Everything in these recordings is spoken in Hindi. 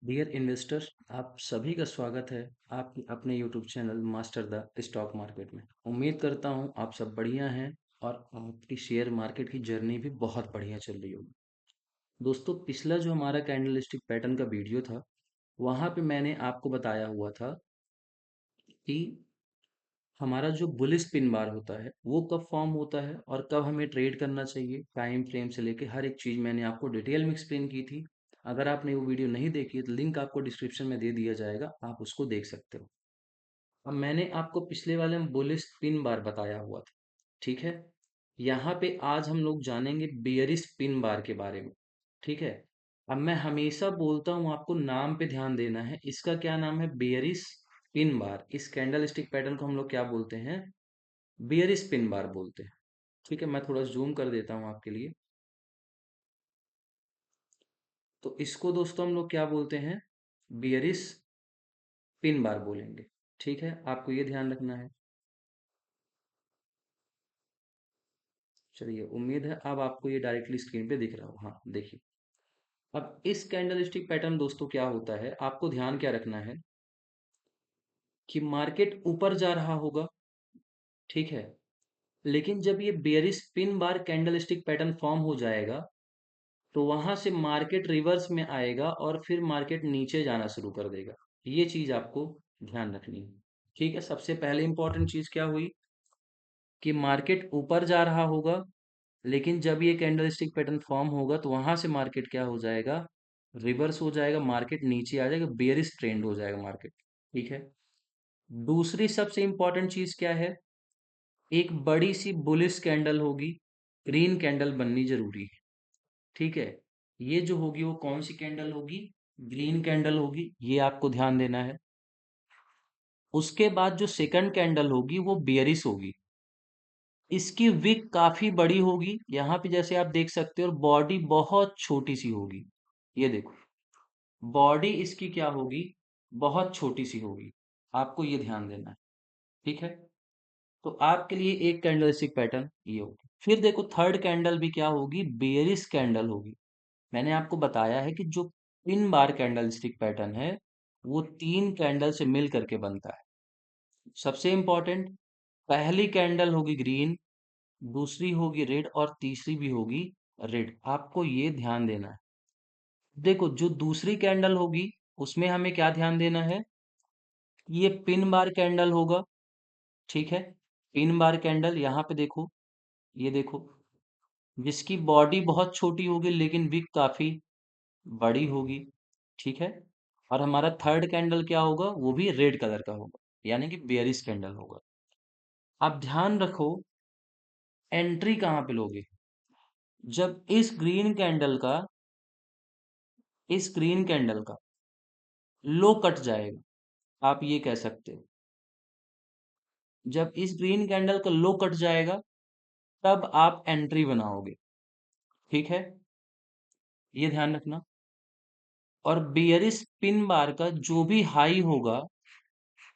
डियर इन्वेस्टर्स, आप सभी का स्वागत है आपके अपने YouTube channel master the stock market में। उम्मीद करता हूं आप सब बढ़िया हैं और आपकी शेयर मार्केट की जर्नी भी बहुत बढ़िया चल रही होगी। दोस्तों, पिछला जो हमारा कैंडलस्टिक पैटर्न का वीडियो था, वहां पे मैंने आपको बताया हुआ था कि हमारा जो बुलिश पिन बार होता है वो कब फॉर्म होता है और कब हमें ट्रेड करना चाहिए, टाइम फ्रेम से लेके हर एक चीज़ मैंने आपको डिटेल में एक्सप्लेन की थी। अगर आपने वो वीडियो नहीं देखी है तो लिंक आपको डिस्क्रिप्शन में दे दिया जाएगा, आप उसको देख सकते हो। अब मैंने आपको पिछले वाले में बुलिश पिन बार बताया हुआ था, ठीक है। यहाँ पे आज हम लोग जानेंगे बियरिश पिन बार के बारे में, ठीक है। अब मैं हमेशा बोलता हूँ आपको नाम पे ध्यान देना है। इसका क्या नाम है? Bearish pin bar. इस कैंडल स्टिक पैटर्न को हम लोग क्या बोलते हैं? बियरिश पिन बार बोलते हैं, ठीक है। मैं थोड़ा जूम कर देता हूँ आपके लिए। तो इसको दोस्तों हम लोग क्या बोलते हैं? बियरिश पिन बार बोलेंगे, ठीक है। आपको ये ध्यान रखना है। चलिए, उम्मीद है अब आपको ये डायरेक्टली स्क्रीन पे दिख रहा हो। हाँ, देखिए। अब इस कैंडल स्टिक पैटर्न दोस्तों क्या होता है, आपको ध्यान क्या रखना है कि मार्केट ऊपर जा रहा होगा, ठीक है। लेकिन जब ये bearish pin bar candle stick pattern form हो जाएगा तो वहां से मार्केट रिवर्स में आएगा और फिर मार्केट नीचे जाना शुरू कर देगा। ये चीज आपको ध्यान रखनी है, ठीक है। सबसे पहले इंपॉर्टेंट चीज क्या हुई कि मार्केट ऊपर जा रहा होगा, लेकिन जब ये कैंडलस्टिक पैटर्न फॉर्म होगा तो वहां से मार्केट क्या हो जाएगा? रिवर्स हो जाएगा, मार्केट नीचे आ जाएगा, बेयरिश ट्रेंड हो जाएगा मार्केट, ठीक है। दूसरी सबसे इंपॉर्टेंट चीज क्या है? एक बड़ी सी बुलिश कैंडल होगी, ग्रीन कैंडल बननी जरूरी है, ठीक है। ये जो होगी वो कौन सी कैंडल होगी? ग्रीन कैंडल होगी, ये आपको ध्यान देना है। उसके बाद जो सेकंड कैंडल होगी वो बियरिश होगी। इसकी विक काफी बड़ी होगी, यहाँ पे जैसे आप देख सकते हो, और बॉडी बहुत छोटी सी होगी। ये देखो, बॉडी इसकी क्या होगी? बहुत छोटी सी होगी। आपको ये ध्यान देना है, ठीक है। तो आपके लिए एक कैंडलस्टिक पैटर्न ये होगी। फिर देखो, थर्ड कैंडल भी क्या होगी? बेयरिश कैंडल होगी। मैंने आपको बताया है कि जो पिन बार कैंडलस्टिक पैटर्न है वो तीन कैंडल से मिल करके बनता है। सबसे इंपॉर्टेंट, पहली कैंडल होगी ग्रीन, दूसरी होगी रेड और तीसरी भी होगी रेड। आपको ये ध्यान देना है। देखो, जो दूसरी कैंडल होगी उसमें हमें क्या ध्यान देना है? ये पिन बार कैंडल होगा, ठीक है। पिन बार कैंडल यहाँ पे देखो, ये देखो, जिसकी बॉडी बहुत छोटी होगी लेकिन विक काफी बड़ी होगी, ठीक है। और हमारा थर्ड कैंडल क्या होगा? वो भी रेड कलर का होगा, यानी कि बेयरिश कैंडल होगा। आप ध्यान रखो, एंट्री कहाँ पे लोगे? जब इस ग्रीन कैंडल का लो कट जाएगा, आप ये कह सकते हो। जब इस ग्रीन कैंडल का लो कट जाएगा तब आप एंट्री बनाओगे, ठीक है। ये ध्यान रखना। और बियरिश पिन बार का जो भी हाई होगा,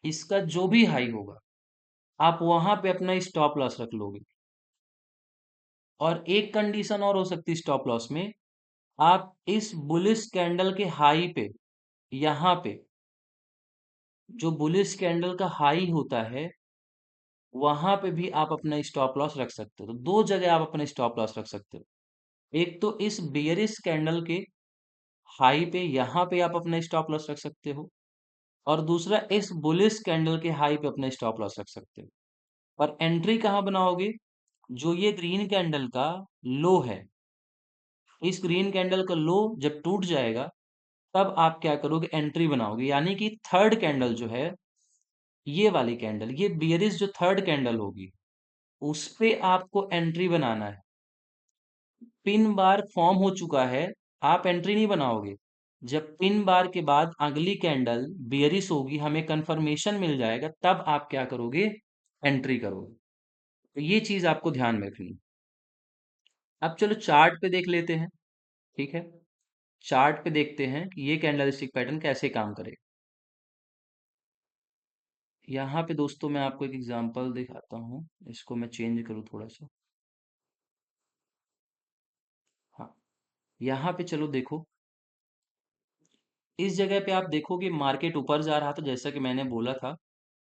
इसका जो भी हाई होगा, आप वहां पे अपना स्टॉप लॉस रख लोगे। और एक कंडीशन और हो सकती है स्टॉप लॉस में, आप इस बुलिश कैंडल के हाई पे, यहाँ पे जो बुलिश कैंडल का हाई होता है वहां पे भी आप अपना स्टॉप लॉस रख सकते हो। तो दो जगह आप अपना स्टॉप लॉस रख सकते हो। एक तो इस बेयरिश कैंडल के हाई पे, यहाँ पे आप अपना स्टॉप लॉस रख सकते हो। और दूसरा, इस बुलिश कैंडल के हाई पे अपना स्टॉप लॉस रख सकते हो। और एंट्री कहाँ बनाओगे? जो ये ग्रीन कैंडल का लो है, इस ग्रीन कैंडल का लो जब टूट जाएगा तब आप क्या करोगे? एंट्री बनाओगे। यानी कि थर्ड कैंडल जो है, ये वाली कैंडल, ये बियरिश जो थर्ड कैंडल होगी, उस पे आपको एंट्री बनाना है। पिन बार फॉर्म हो चुका है, आप एंट्री नहीं बनाओगे। जब पिन बार के बाद अगली कैंडल बियरिश होगी, हमें कंफर्मेशन मिल जाएगा, तब आप क्या करोगे? एंट्री करोगे। तो ये चीज आपको ध्यान में रखनी। अब चलो चार्ट पे देख लेते हैं, ठीक है। चार्ट पे देखते हैं कि ये कैंडलस्टिक पैटर्न कैसे काम करेगा। यहाँ पे दोस्तों मैं आपको एक एग्जांपल दिखाता हूँ, इसको मैं चेंज करूँ थोड़ा सा। हाँ, यहाँ पे चलो देखो, इस जगह पे आप देखोगे मार्केट ऊपर जा रहा था, जैसा कि मैंने बोला था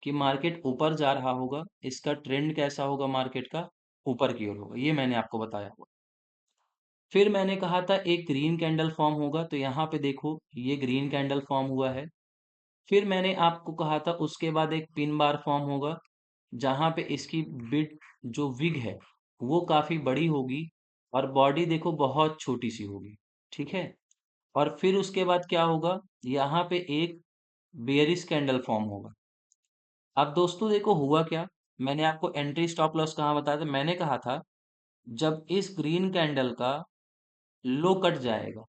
कि मार्केट ऊपर जा रहा होगा, इसका ट्रेंड कैसा होगा मार्केट का, ऊपर की ओर होगा, ये मैंने आपको बताया हुआ। फिर मैंने कहा था एक ग्रीन कैंडल फॉर्म होगा, तो यहाँ पे देखो ये ग्रीन कैंडल फॉर्म हुआ है। फिर मैंने आपको कहा था उसके बाद एक पिन बार फॉर्म होगा, जहाँ पे इसकी बिड जो विग है वो काफी बड़ी होगी और बॉडी देखो बहुत छोटी सी होगी, ठीक है। और फिर उसके बाद क्या होगा, यहाँ पे एक बेयरिश कैंडल फॉर्म होगा। अब दोस्तों देखो हुआ क्या, मैंने आपको एंट्री स्टॉप लॉस कहाँ बताया था, मैंने कहा था जब इस ग्रीन कैंडल का लो कट जाएगा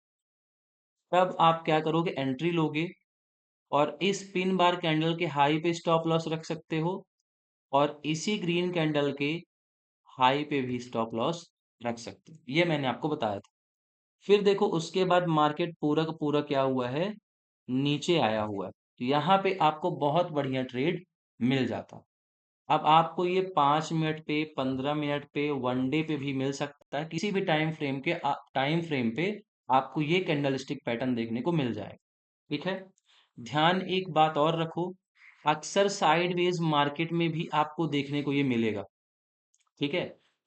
तब आप क्या करोगे, एंट्री लोगे और इस पिन बार कैंडल के हाई पे स्टॉप लॉस रख सकते हो और इसी ग्रीन कैंडल के हाई पे भी स्टॉप लॉस रख सकते हो, ये मैंने आपको बताया था। फिर देखो उसके बाद मार्केट पूरा का पूरा क्या हुआ है, नीचे आया हुआ है, तो यहाँ पे आपको बहुत बढ़िया ट्रेड मिल जाता। अब आपको ये 5 मिनट पे 15 मिनट पे वन डे पे भी मिल सकता है, किसी भी टाइम फ्रेम पे आपको ये कैंडलस्टिक पैटर्न देखने को मिल जाएगा, ठीक है। ध्यान एक बात और रखो, अक्सर साइडवेज मार्केट में भी आपको देखने को ये मिलेगा, ठीक है।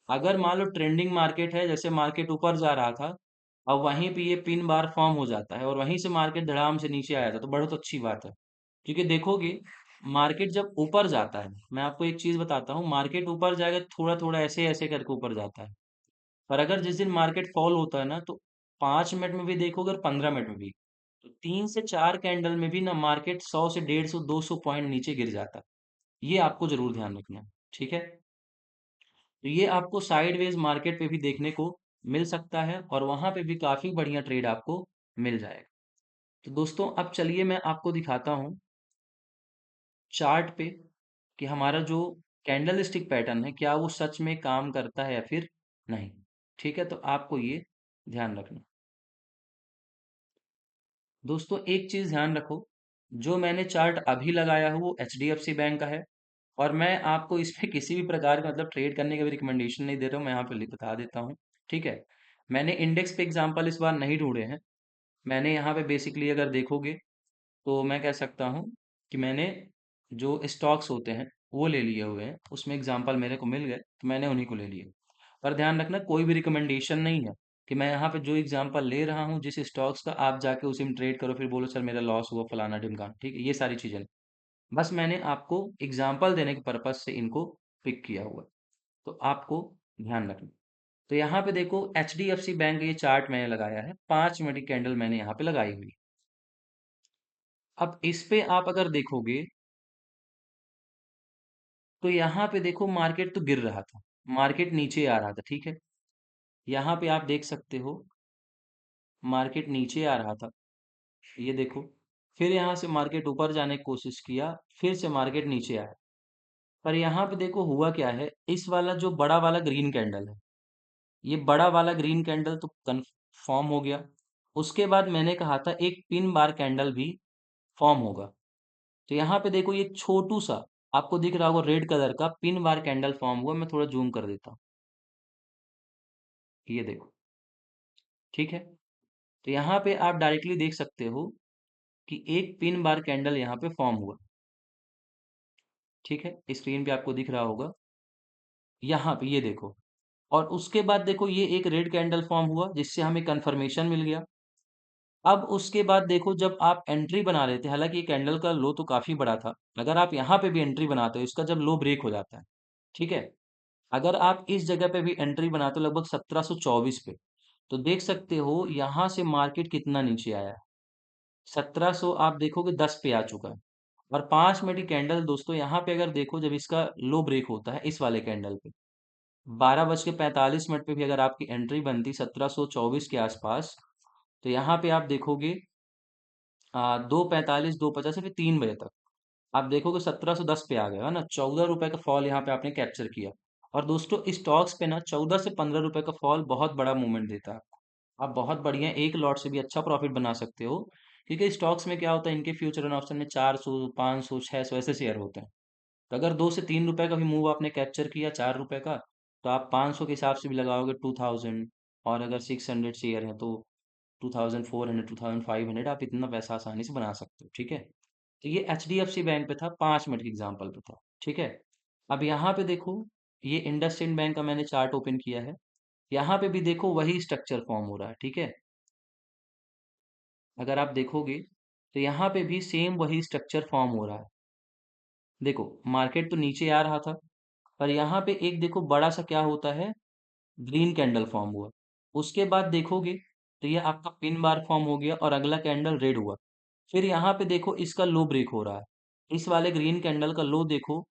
अगर मान लो ट्रेंडिंग मार्केट है, जैसे मार्केट ऊपर जा रहा था, अब वहीं पे ये पिन बार फॉर्म हो जाता है और वहीं से मार्केट धड़ाम से नीचे आया था, तो बहुत अच्छी बात है। क्योंकि देखोगे मार्केट जब ऊपर जाता है, मैं आपको एक चीज बताता हूँ, मार्केट ऊपर जाएगा थोड़ा थोड़ा ऐसे ऐसे करके ऊपर जाता है। पर अगर जिस दिन मार्केट फॉल होता है ना, तो 5 मिनट में भी देखोगे और 15 मिनट में भी, तो 3 से 4 कैंडल में भी ना मार्केट 100 से 150 200 पॉइंट नीचे गिर जाता है। ये आपको जरूर ध्यान रखना है, ठीक है। तो ये आपको साइडवेज मार्केट पे भी देखने को मिल सकता है और वहां पे भी काफी बढ़िया ट्रेड आपको मिल जाएगा। तो दोस्तों अब चलिए मैं आपको दिखाता हूँ चार्ट पे कि हमारा जो कैंडल स्टिक पैटर्न है क्या वो सच में काम करता है या फिर नहीं, ठीक है। तो आपको ये ध्यान रखना। दोस्तों एक चीज ध्यान रखो, जो मैंने चार्ट अभी लगाया है वो एचडीएफसी बैंक का है और मैं आपको इसमें किसी भी प्रकार का मतलब ट्रेड करने का भी रिकमेंडेशन नहीं दे रहा हूँ, मैं यहाँ पे बता देता हूँ, ठीक है। मैंने इंडेक्स पे एग्जांपल इस बार नहीं ढूंढे हैं, मैंने यहाँ पे बेसिकली अगर देखोगे तो मैं कह सकता हूँ कि मैंने जो स्टॉक्स होते हैं वो ले लिए हुए हैं, उसमें एग्जांपल मेरे को मिल गए तो मैंने उन्हीं को ले लिए। पर ध्यान रखना कोई भी रिकमेंडेशन नहीं है कि मैं यहाँ पे जो एग्जांपल ले रहा हूँ जिस स्टॉक्स का आप जाके उसी में ट्रेड करो फिर बोलो सर मेरा लॉस हुआ फलाना ढिमकाना, ठीक है, ये सारी चीजें नहीं। बस मैंने आपको एग्जांपल देने के पर्पज से इनको पिक किया हुआ है, तो आपको ध्यान रखना। तो यहाँ पे देखो H D F C bank ये चार्ट मैंने लगाया है, 5 मिनट की कैंडल मैंने यहाँ पे लगाई हुई। अब इस पे आप अगर देखोगे तो यहाँ पे देखो मार्केट तो गिर रहा था, मार्केट नीचे आ रहा था, ठीक है। यहाँ पे आप देख सकते हो मार्केट नीचे आ रहा था, ये देखो। फिर यहाँ से मार्केट ऊपर जाने की कोशिश किया, फिर से मार्केट नीचे आया। पर यहाँ पे देखो हुआ क्या है, इस वाला जो बड़ा वाला ग्रीन कैंडल है, ये बड़ा वाला ग्रीन कैंडल तो कन्फर्म हो गया। उसके बाद मैंने कहा था एक पिन बार कैंडल भी फॉर्म होगा। तो यहाँ पे देखो ये छोटू सा आपको दिख रहा होगा रेड कलर का पिन बार कैंडल फॉर्म हुआ, मैं थोड़ा जूम कर देता हूँ, ये देखो, ठीक है। तो यहाँ पे आप डायरेक्टली देख सकते हो कि एक पिन बार कैंडल यहाँ पे फॉर्म हुआ, ठीक है, स्क्रीन पे आपको दिख रहा होगा, यहाँ पे ये देखो। और उसके बाद देखो ये एक रेड कैंडल फॉर्म हुआ जिससे हमें कंफर्मेशन मिल गया। अब उसके बाद देखो जब आप एंट्री बना रहे थे, हालांकि ये कैंडल का लो तो काफी बड़ा था, अगर आप यहाँ पे भी एंट्री बनाते हो इसका जब लो ब्रेक हो जाता है, ठीक है, अगर आप इस जगह पे भी एंट्री बनाते हो लगभग 1724 पे, तो देख सकते हो यहाँ से मार्केट कितना नीचे आया है, 1700 आप देखोगे 10 पे आ चुका है। और 5 मिनट की कैंडल दोस्तों यहाँ पे अगर देखो जब इसका लो ब्रेक होता है इस वाले कैंडल पे, 12:45 पे भी अगर आपकी एंट्री बनती 1724 के आसपास, तो यहाँ पे आप देखोगे 2:45 2:50 फिर 3 बजे तक आप देखोगे 1710 पे आ गया है ना, 14 रुपए का फॉल यहाँ पे आपने कैप्चर किया। और दोस्तों स्टॉक्स पे ना 14 से 15 रुपए का फॉल बहुत बड़ा मूवमेंट देता है आपको, आप बहुत बढ़िया एक लॉट से भी अच्छा प्रॉफिट बना सकते हो। क्योंकि स्टॉक्स में क्या होता है, इनके फ्यूचर एंड ऑप्शन में 400 500 600 ऐसे शेयर होते हैं। तो अगर 2 से 3 रुपए का भी मूव आपने कैप्चर किया 4 रुपए का, तो आप 500 के हिसाब से भी लगाओगे 2000, और अगर 600 शेयर है तो 2400 2500 आप इतना पैसा आसानी से बना सकते हो। ठीक है, तो ये HDFC बैंक पे था, 5 मिनट के एग्जाम्पल पे था। ठीक है, अब यहाँ पे देखो, ये इंडसइंड बैंक का मैंने चार्ट ओपन किया है। यहाँ पे भी देखो वही स्ट्रक्चर फॉर्म हो रहा है। ठीक है, अगर आप देखोगे तो यहाँ पे भी सेम वही स्ट्रक्चर फॉर्म हो रहा है। देखो, मार्केट तो नीचे आ रहा था, पर यहाँ पे एक देखो बड़ा सा क्या होता है, ग्रीन कैंडल फॉर्म हुआ। उसके बाद देखोगे तो ये आपका पिन बार फॉर्म हो गया और अगला कैंडल रेड हुआ। फिर यहाँ पे देखो इसका लो ब्रेक हो रहा है। इस वाले ग्रीन कैंडल का लो देखो,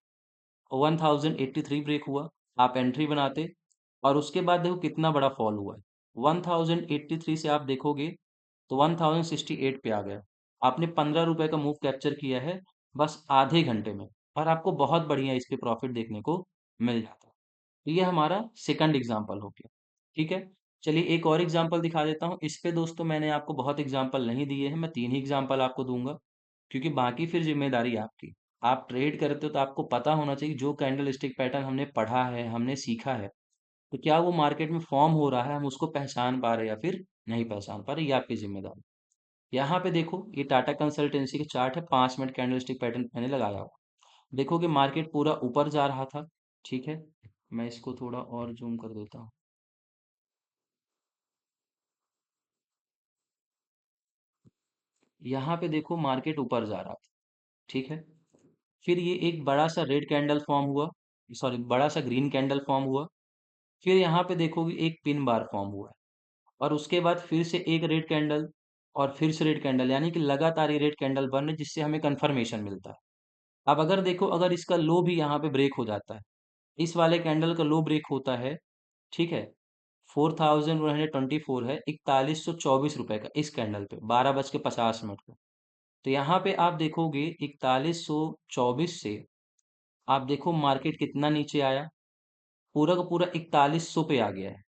1083 ब्रेक हुआ, आप एंट्री बनाते, और उसके बाद देखो कितना बड़ा फॉल हुआ है। 1083 से आप देखोगे तो 1068 पे आ गया। आपने 15 रुपए का मूव कैप्चर किया है बस आधे घंटे में, और आपको बहुत बढ़िया इस पे प्रॉफिट देखने को मिल जाता है। तो ये हमारा सेकंड एग्जाम्पल हो गया। ठीक है, चलिए एक और एग्जाम्पल दिखा देता हूँ। इस पे दोस्तों मैंने आपको बहुत एग्जाम्पल नहीं दिए हैं, मैं 3 ही एग्जाम्पल आपको दूंगा, क्योंकि बाकी फिर जिम्मेदारी आपकी। आप ट्रेड करते हो तो आपको पता होना चाहिए जो कैंडल स्टिक पैटर्न हमने पढ़ा है, हमने सीखा है, तो क्या वो मार्केट में फॉर्म हो रहा है, हम उसको पहचान पा रहे हैं या फिर नहीं पहचान पा रहे, ये आपकी जिम्मेदारी। यहाँ पे देखो, ये टाटा कंसल्टेंसी का चार्ट है, 5 मिनट कैंडल स्टिक पैटर्न मैंने लगाया हुआ। देखो कि मार्केट पूरा ऊपर जा रहा था। ठीक है, मैं इसको थोड़ा और जूम कर देता हूँ। यहाँ पे देखो मार्केट ऊपर जा रहा था। ठीक है, फिर ये एक बड़ा सा रेड कैंडल फॉर्म हुआ, सॉरी बड़ा सा ग्रीन कैंडल फॉर्म हुआ। फिर यहाँ पे देखोगे एक पिन बार फॉर्म हुआ है, और उसके बाद फिर से एक रेड कैंडल, और फिर से रेड कैंडल, यानी कि लगातार ये रेड कैंडल बन रहे, जिससे हमें कंफर्मेशन मिलता है। अब अगर देखो, अगर इसका लो भी यहाँ पे ब्रेक हो जाता है, इस वाले कैंडल का लो ब्रेक होता है, ठीक है, 4124 है, 4124 रुपए का इस कैंडल पे 12:50 पे। तो यहाँ पे आप देखोगे 4124 से आप देखो मार्केट कितना नीचे आया, पूरा का पूरा 4100 पे आ गया है।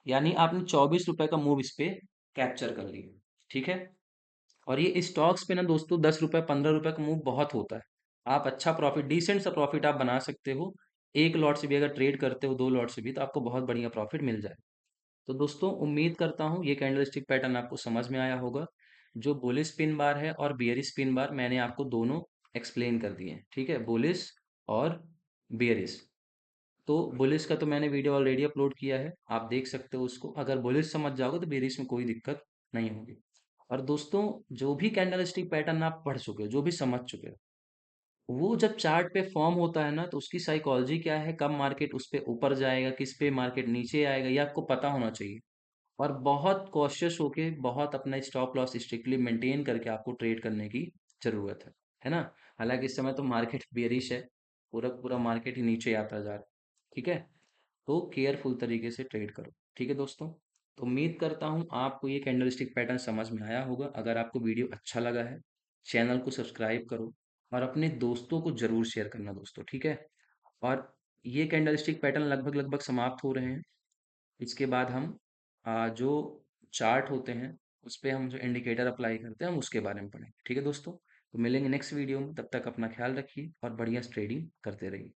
यानी आपने 24 रुपए का मूव इस पे कैप्चर कर लिया। ठीक है, और ये स्टॉक्स पे ना दोस्तों 10 रुपए 15 रुपए का मूव बहुत होता है। आप अच्छा प्रॉफिट, डिसेंट सा प्रॉफिट आप बना सकते हो। एक लॉट से भी अगर ट्रेड करते हो, 2 लॉट से भी, तो आपको बहुत बढ़िया प्रॉफिट मिल जाए। तो दोस्तों उम्मीद करता हूँ ये कैंडलस्टिक पैटर्न आपको समझ में आया होगा। जो बुलिश पिन बार है और बियरिश पिन बार मैंने आपको दोनों एक्सप्लेन कर दिए हैं। ठीक है, बुलिश और बियरिश। तो बुलिश का तो मैंने वीडियो ऑलरेडी अपलोड किया है, आप देख सकते हो उसको। अगर बुलिश समझ जाओगे तो बियरिश में कोई दिक्कत नहीं होगी। और दोस्तों, जो भी कैंडलस्टिक पैटर्न आप पढ़ चुके हो, जो भी समझ चुके हो, वो जब चार्ट पे फॉर्म होता है ना, तो उसकी साइकोलॉजी क्या है, कब मार्केट उस पे ऊपर जाएगा, किस पे मार्केट नीचे आएगा, ये आपको पता होना चाहिए। और बहुत कॉशियस होके, बहुत अपना स्टॉप लॉस स्ट्रिक्टली मेंटेन करके आपको ट्रेड करने की जरूरत है ना। हालांकि इस समय तो मार्केट बेरिश है, पूरा पूरा मार्केट ही नीचे आता जा रहा है। ठीक है, तो केयरफुल तरीके से ट्रेड करो। ठीक है दोस्तों, तो उम्मीद करता हूँ आपको ये कैंडलस्टिक पैटर्न समझ में आया होगा। अगर आपको वीडियो अच्छा लगा है, चैनल को सब्सक्राइब करो, और अपने दोस्तों को जरूर शेयर करना दोस्तों। ठीक है, और ये कैंडलस्टिक पैटर्न लगभग लगभग समाप्त हो रहे हैं। इसके बाद हम जो चार्ट होते हैं उस पे हम जो इंडिकेटर अप्लाई करते हैं हम उसके बारे में पढ़ेंगे। ठीक है दोस्तों, तो मिलेंगे नेक्स्ट वीडियो में, तब तक अपना ख्याल रखिए और बढ़िया ट्रेडिंग करते रहिए।